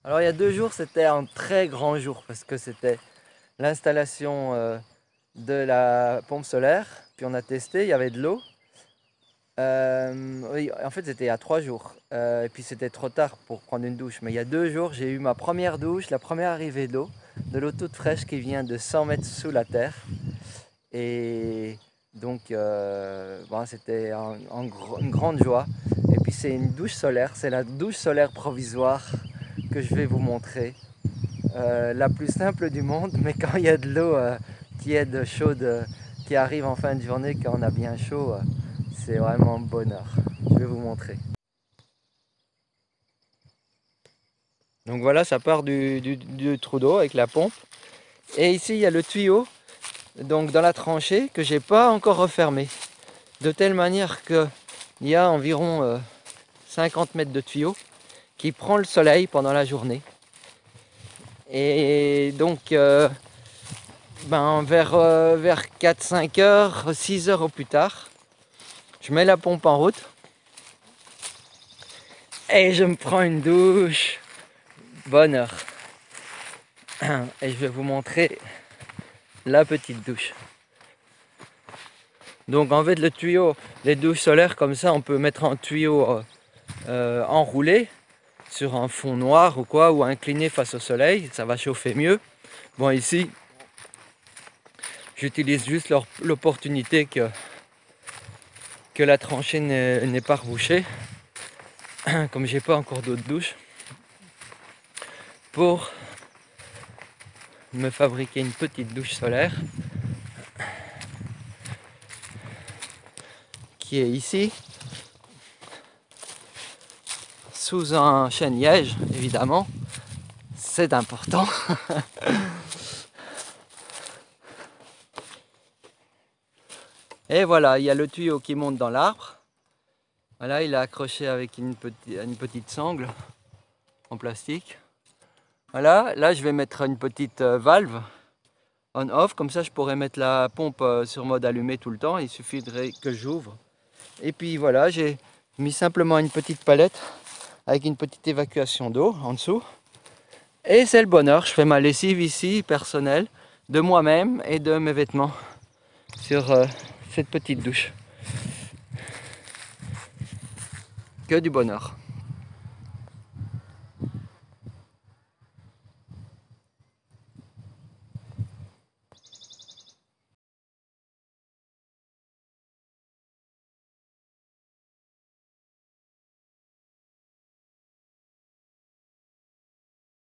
Alors il y a 2 jours, c'était un très grand jour parce que c'était l'installation de la pompe solaire. Puis on a testé, il y avait de l'eau. Oui, en fait c'était il y a 3 jours. Et puis c'était trop tard pour prendre une douche. Mais il y a 2 jours, j'ai eu ma première douche, la première arrivée d'eau. De l'eau toute fraîche qui vient de 100 mètres sous la terre. Et donc bon, c'était une grande joie. Et puis c'est une douche solaire, c'est la douche solaire provisoire que je vais vous montrer. La plus simple du monde, mais quand il y a de l'eau tiède, chaude, qui arrive en fin de journée, quand on a bien chaud, c'est vraiment bonheur. Je vais vous montrer. Donc voilà, ça part du trou d'eau avec la pompe. Et ici, il y a le tuyau, donc dans la tranchée, que j'ai pas encore refermé. De telle manière qu'il y a environ 50 mètres de tuyau qui prend le soleil pendant la journée. Et donc, vers 4-5 heures, 6 heures au plus tard, je mets la pompe en route et je me prends une douche. Bonheur. Et je vais vous montrer la petite douche. Donc en fait le tuyau, les douches solaires comme ça, on peut mettre un tuyau enroulé sur un fond noir ou quoi, ou incliné face au soleil, ça va chauffer mieux. Bon ici, j'utilise juste l'opportunité que la tranchée n'est pas rebouchée, comme j'ai pas encore d'eau de douche, pour me fabriquer une petite douche solaire qui est ici, sous un chêne-liège, évidemment, c'est important. Et voilà, il y a le tuyau qui monte dans l'arbre. Voilà, il est accroché avec une petite sangle en plastique. Voilà, là je vais mettre une petite valve on-off, comme ça je pourrais mettre la pompe sur mode allumé tout le temps, il suffirait que j'ouvre. Et puis voilà, j'ai mis simplement une petite palette avec une petite évacuation d'eau en dessous. Et c'est le bonheur, je fais ma lessive ici, personnelle, de moi-même et de mes vêtements sur cette petite douche. Que du bonheur.